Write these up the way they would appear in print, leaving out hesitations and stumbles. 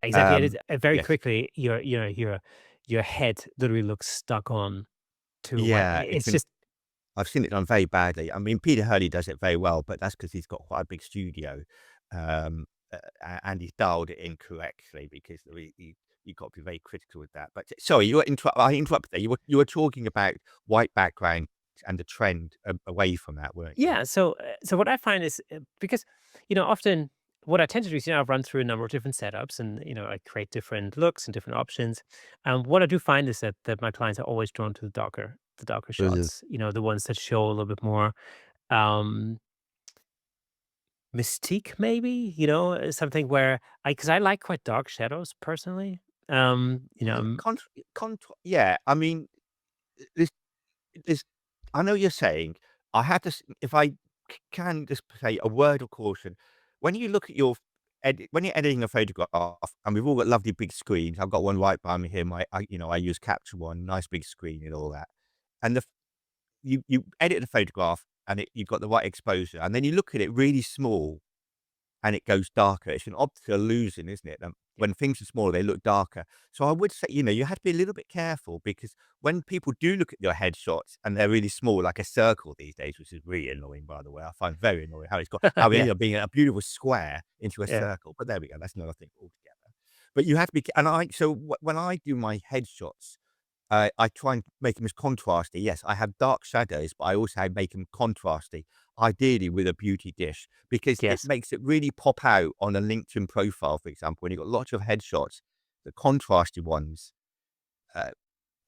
exactly. It is Um, very yes. quickly your head literally looks stuck on to what Yeah, it it's can just. I've seen it done very badly. I mean, Peter Hurley does it very well, but that's because 'cause he's got quite a big studio, and he's dialed it in correctly because you've got to be very critical with that. But sorry, I interrupted there. You were talking about white background and the trend away from that, weren't you? Yeah, so what I find is, because, often what I tend to do is, I run through a number of different setups and, I create different looks and different options. And what I do find is that my clients are always drawn to the darker Ugh. shots, the ones that show a little bit more um mystique, maybe, something where because I like quite dark shadows personally. Well, yeah, I mean, this this I know you're saying I had to s if I can just say a word of caution, when you look at your when you're editing a photograph, and we've all got lovely big screens, I've got one right by me here, I use Capture One, nice big screen and all that, and you edit the photograph and you've got the right exposure, and then you look at it really small and it goes darker. It's an optical illusion, isn't it? Yeah. When things are smaller, they look darker. So I would say, you have to be a little bit careful because when people do look at your headshots and they're really small, like a circle these days, which is really annoying, by the way. I find very annoying how it Yeah, ended up being a beautiful square into a yeah. circle. But there we go. That's another thing altogether. But you have to be, and when I do my headshots, I try and make them as contrasty. Yes, I have dark shadows, but I also make them contrasty, ideally with a beauty dish, because it Yes. makes it really pop out on a LinkedIn profile, for example, when you've got lots of headshots. The contrasty ones uh,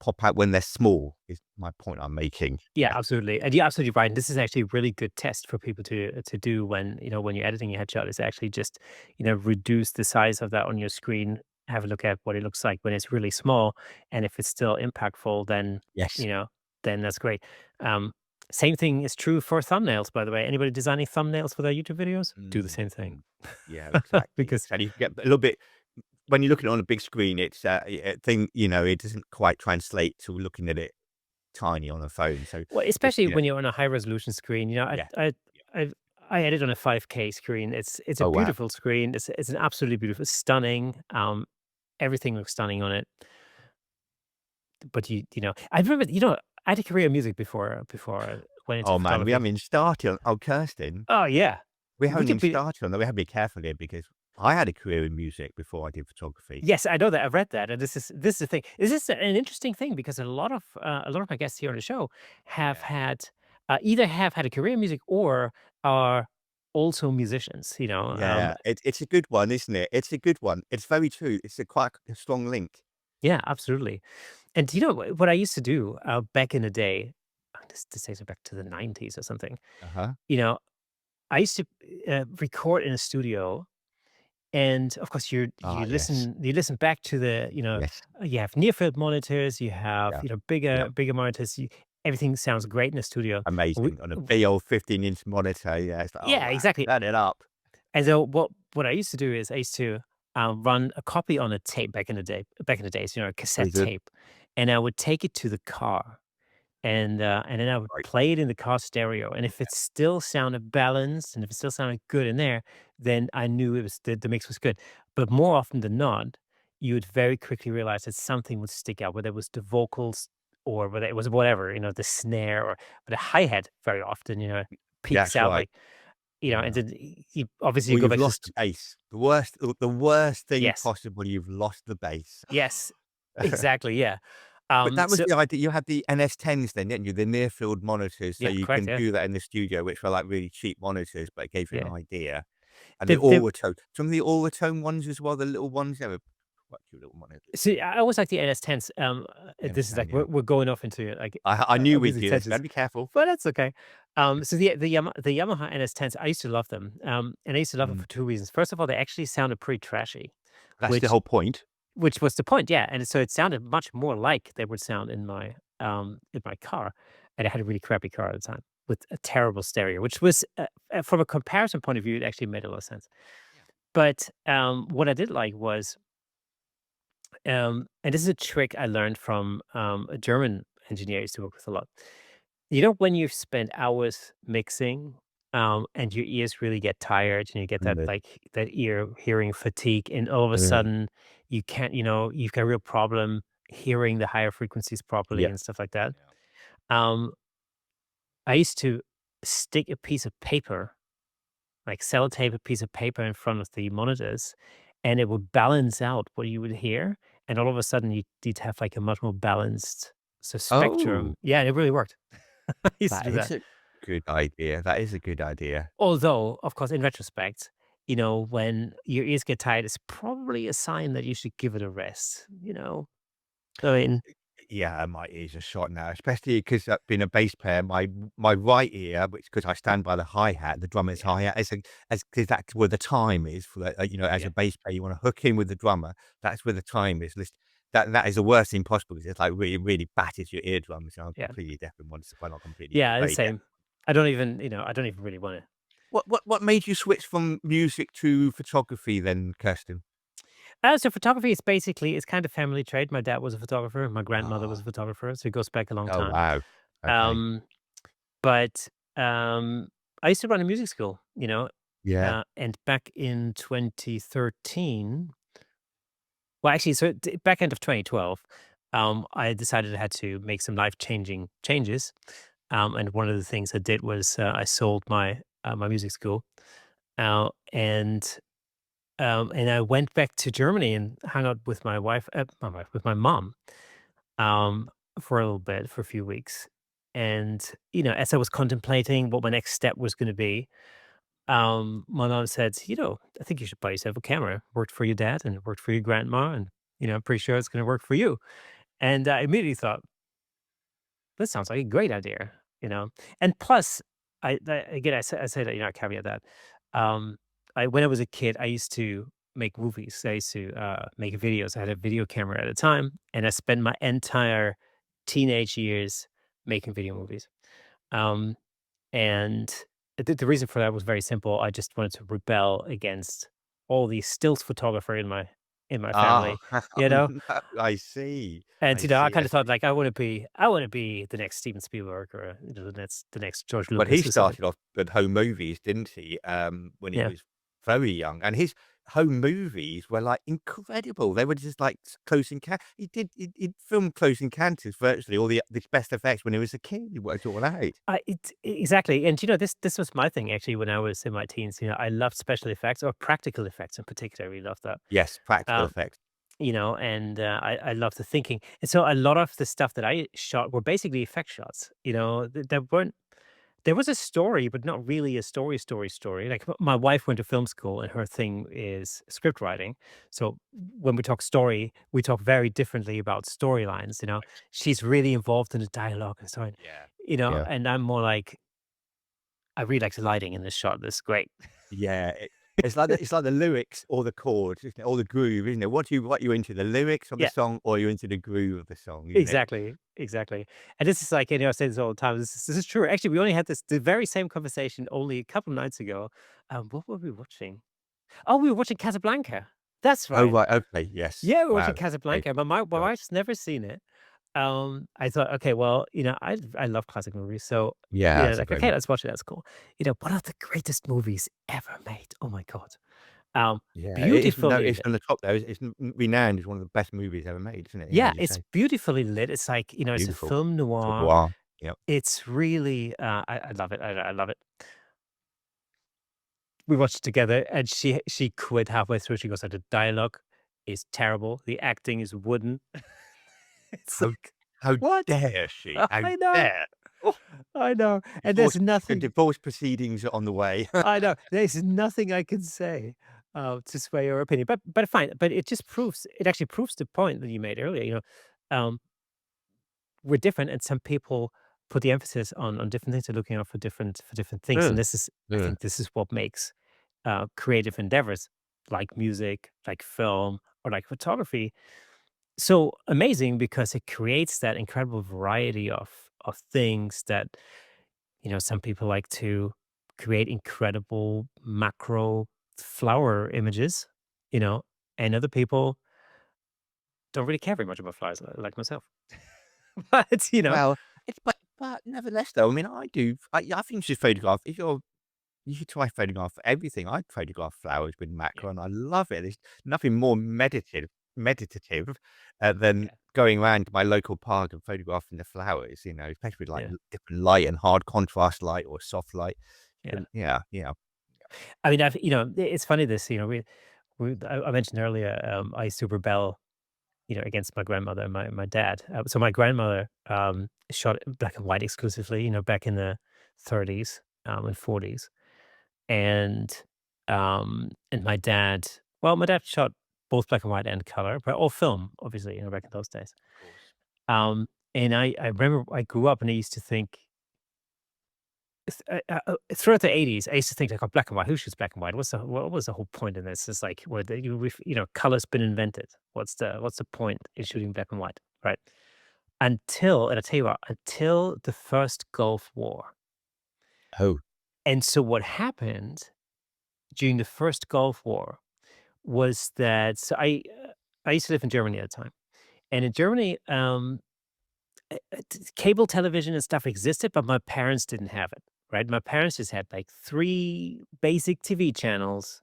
pop out when they're small, is my point I'm making. Yeah, Yeah. absolutely, and you're absolutely right. And this is actually a really good test for people to do when when you're editing your headshot. Is actually just reduce the size of that on your screen. Have a look at what it looks like when it's really small, and if it's still impactful, then Yes. you know then that's great. Um, Same thing is true for thumbnails, by the way. Anybody designing thumbnails for their YouTube videos, do the Mm, same thing. mm. Yeah, exactly. Because Exactly. You get a little bit when you look at it on a big screen, it's it doesn't quite translate to looking at it tiny on a phone. So well, it's especially when you're on a high resolution screen, yeah. I I edit on a 5K screen. It's a Oh wow. beautiful screen. It's an absolutely beautiful, stunning. Everything looks stunning on it. But I remember, I had a career in music before I went into Oh man, we photography. haven't even started on Kirsten. Oh yeah, We we haven't could even be. started on that. We have to be careful here because I had a career in music before I did photography. Yes, I know that. I read that, and this is the thing. This is an interesting thing because a lot of my guests here on the show have Yeah. had either have had a career in music or are also musicians. Yeah, it's a good one, isn't it? It's a good one. It's very true. It's a quite a strong link. Yeah, absolutely. And what I used to do back in the day? This takes me back to the '90s or something. Uh-huh. You know, I used to record in a studio. And of course, Ah, yes. you listen back to Yes. you have near field monitors, you have Yeah. bigger Yep. monitors. Everything sounds great in the studio. We, Amazing. On a big old 15-inch monitor. Yeah. It's like, oh yeah, wow, exactly. turn it up. And so what I used to do is I used to run a copy on a tape back in the days, a cassette Is it? tape, and I would take it to the car. And then I would Right. play it in the car stereo, and if it still sounded balanced, and if it still sounded good in there, then I knew it was the mix was good. But more often than not, you would very quickly realize that something would stick out, whether it was the vocals or whether it was whatever, the snare or but the hi-hat very often, peaks That's out right. like, and Yeah. then you obviously you Or go you've back to lost the bass. The worst thing yes. possible, you've lost the bass. Yes. Exactly, yeah. But that was So the idea. You had the NS10s then, didn't you? The near field monitors, so yeah, you correct, can yeah. do that in the studio, which were like really cheap monitors, but it gave you an Yeah. idea. And the The Auratone, some of the Auratone ones as well, the little ones, they were quite cute little monitors. See, I always like the NS10s. This is NS10, like yeah. we're going off into like I knew a we'd music do this. tangents, Gotta be careful. but that's okay. So the Yamaha NS10s, I used to love them. And I used to love them Mm. for two reasons. First of all, they actually sounded pretty trashy, That's the which whole point. was the point, yeah. And so it sounded much more like they would sound in my car, and I had a really crappy car at the time with a terrible stereo, which was from a comparison point of view, it actually made a lot of sense. Yeah. But what I did like was and this is a trick I learned from a German engineer I used to work with a lot. When you've spent hours mixing, and your ears really get tired, and you get that Mm, like that ear hearing fatigue, and all of a sudden you can't, you've got a real problem hearing the higher frequencies properly yeah. and stuff like that. Yeah. Um, I used to stick a piece of paper, like sellotape a piece of paper in front of the monitors, and it would balance out what you would hear, and all of a sudden you'd have like a much more balanced spectrum. Oh, Yeah, it really worked. I used to that do is that. a good idea. That is a good idea. Although, of course, in retrospect, when your ears get tired, it's probably a sign that you should give it a rest. I mean, Yeah, my ears are shot now, especially because being a bass player, my right ear, which because I stand by the hi-hat, the drummer's yeah, hi-hat, as 'cause that's where the time is for the as yeah, a bass player, you wanna hook in with the drummer, that's where the time is. That is the worst thing possible 'cause it's, like, really, really batters your eardrums, and I'm yeah, completely deaf in one s well, not completely, but yeah, the very deaf. same. I don't even really want to. What made you switch from music to photography then, Kirsten? So photography is basically it's kind of family trait. My dad was a photographer, my grandmother was a Ah, photographer, so it goes back a long oh, time. wow. Okay. Um, but I used to run a music school, Yeah. and back in 2013. Well, actually, so back end of 2012, I decided I had to make some life changing changes. And one of the things I did was I sold my music school, and I went back to Germany and hung out with with my mom, for a little bit, for a few weeks. And as I was contemplating what my next step was going to be, my mom said, I think you should buy yourself a camera. Worked for your dad and it worked for your grandma, and I'm pretty sure it's going to work for you. And I immediately thought, this sounds like a great idea. And plus, again, I say that, I caveat that. Um, when I was a kid, I used to make movies. I used to make videos. I had a video camera at a time, and I spent my entire teenage years making video movies. Um, and the reason for that was very simple. I just wanted to rebel against all these stills photographer in my Ah, family, you know. no, I see. And I I see, kind I of thought see. like I want to be the next Steven Spielberg, or the next George Well, he Lucas or something. started off with home movies, didn't he? When he Yeah. was very young, and his home movies were, like, incredible. They were just like Close Encounter. He'd filmed Close Encounters virtually all the best effects when he was a kid. He worked it all out. Exactly. And this was my thing actually when I was in my teens. I loved special effects, or practical effects in particular. I really loved that. Yes, practical Um, effects. and I love the thinking. And so a lot of the stuff that I shot were basically effect shots. That weren't There was a story, but not really a story. Like, my wife went to film school, and her thing is script writing. So when we talk story, we talk very differently about storylines. Right. She's really involved in the dialogue and so on. Yeah. Yeah. And I'm more like, I really like the lighting in this shot. This is great. Yeah, it's like the lyrics or the chords, isn't it? Or the groove, isn't it? What you into, the lyrics of the Yeah, song, or you into the groove of the song, isn't it? exactly, exactly. And this is like, I say this all the time. This is true. Actually, we only had the very same conversation only a couple nights ago. What were we watching? Oh, we were watching Casablanca. That's Oh, right. right, okay, yes. Yeah, we watched Wow, okay, Casablanca, but my gosh. wife's never seen it. I thought, okay, well, I love classic movies, so Yeah, it's a like, great okay, movie. let's watch it. That's cool. One of the greatest movies ever made. Oh my god, Yeah, it is no, beautifully it's lit. on the top there. It's renowned as one of the best movies ever made, isn't it? Yeah, Yeah, as you it's say. beautifully lit. It's like it's a Beautiful. film noir. Trottoir. Yep. It's really, I love it. I love it. We watched it together, and she quit halfway through. She goes, "The dialogue is terrible. The acting is wooden." It's How like, how what? dare she? How I know. dare! Oh, I know, and there's divorce the nothing divorce proceedings are on the way. I know, there's nothing I can say, to sway your opinion, but fine, but it actually proves the point that you made earlier. We're different, and some people put the emphasis on different things. They're looking out for different things, and Mm, this is I mm. think this is what makes, creative endeavors like music, like film, or like photography so amazing, because it creates that incredible variety of things that some people like to create incredible macro flower images, you know, and other people don't really care very much about flowers, like myself. But Well, it's but nevertheless though, I mean, I do. I think you should photograph if you're you should try photograph everything. I photograph flowers with Yeah, macro, and I love it. There's nothing more meditative, than yeah, going around my local park and photographing the flowers, you know, especially with, like, yeah, different light and hard contrast light or soft light. yeah. And yeah, yeah. I mean, it's funny this, I mentioned earlier, I used to rebel, against my grandmother and my dad. So my grandmother shot black and white exclusively, back in the 30s and 40s, and my dad, well, my dad shot both black and white and color, but all film, obviously, back in those days. Of course. And I remember I grew up and I used to think throughout the 80s, I used to think like, "Oh, black and white. Who shoots black and white? What was the whole point in this? It's like where color's been invented. What's the point in shooting black and white, right?" And I tell you what, until the first Gulf War. Oh, And so what happened during the first Gulf War was that I used to live in Germany at the time, and in Germany, cable television and stuff existed, but my parents didn't have it, right? My parents just had like 3 basic TV channels.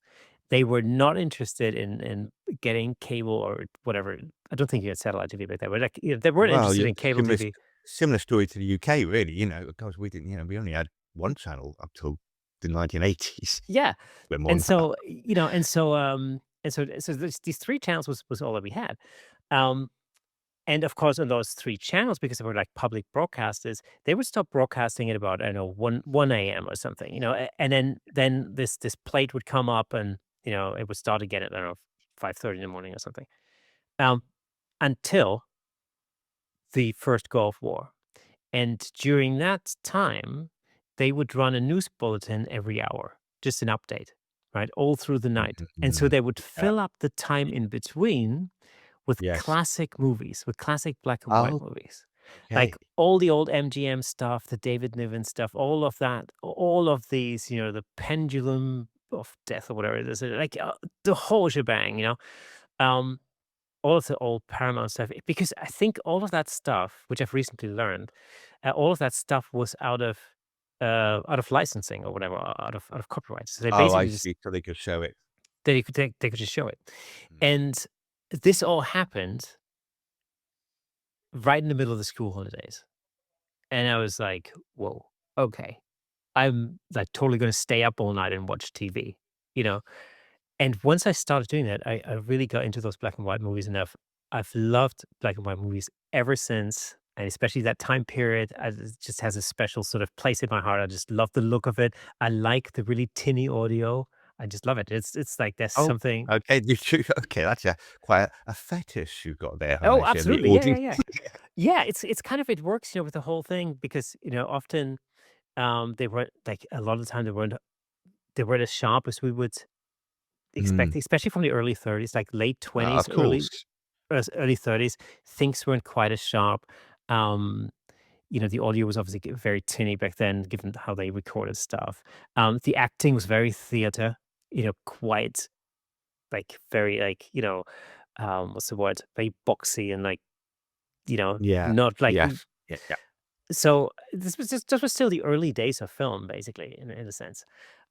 They were not interested in getting cable or whatever. I don't think you had satellite TV back then, but, like, they weren't well, interested yeah, in cable similar TV. similar story to the UK, really, you know, because we didn't, we only had one channel up till the 1980s. Yeah, Bit more and than that. so, these 3 channels was all that we had. Um And of course, on those 3 channels, because they were like public broadcasters, they would stop broadcasting at about, I don't know, 1 AM or something, and then this plate would come up and, it would start again at, I don't know, 5:30 in the morning or something, um, until the first Gulf War. And during that time, they would run a news bulletin every hour, just an update, right, all through the night. And so Mhm. they would Yeah. fill up the time in between with Yes. classic movies, with classic black and white Oh, movies. Like okay. all the old MGM stuff, the David Niven stuff, all of that, all of these, the pendulum of death or whatever it is, like the whole shebang, um, all of the old Paramount stuff. Because I think all of that stuff, which I've recently learned, all of that stuff was out of licensing or whatever, out of copyright. So they Oh, I basically just see, so they could show it. they could just show it. Mm. And this all happened right in the middle of the school holidays. And I was like, "Whoa, okay. I'm, like, totally gonna stay up all night and watch TV," you know? And once I started doing that, I really got into those black and white movies, and I've loved black and white movies ever since, and especially that time period, it just has a special sort of place in my heart. I just love the look of it. I like the really tinny audio. I just love it. It's like there's Oh, something. okay, you should okay, that's quite a fetish you've got there, Oh, Horatio, the absolutely. Yeah, audio. yeah, yeah. Yeah, it's kind of it works, with the whole thing because, often, they weren't like, a lot of the time, they weren't as sharp as we would Mm. expect, especially from the early 30s, like late Of 20s, course. early 30s. Things weren't quite as sharp. Um, the audio was obviously very tinny back then, given how they recorded stuff. The acting was very theater, quite like very like, what's the word? Very boxy and like, Yeah. not like Yes. Yeah, yeah. so this was still the early days of film, basically, in a sense.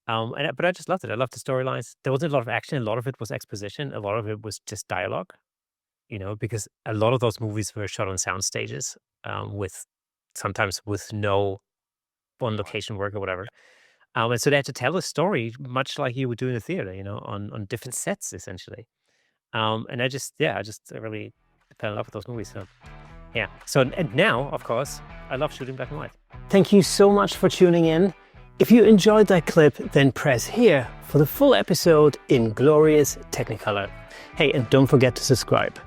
But I just loved it. I loved the storylines. There wasn't a lot of action. A lot of it was exposition. A lot of it was just dialogue. Because a lot of those movies were shot on sound stages, with sometimes with no on Right. location work or whatever. And so they had to tell a story much like you would do in a theater, on different sets essentially. And I really fell in love with those movies. So yeah. So and now, of course, I love shooting black and white. Thank you so much for tuning in. If you enjoyed that clip, then press here for the full episode in glorious Technicolor. Hey, and don't forget to subscribe.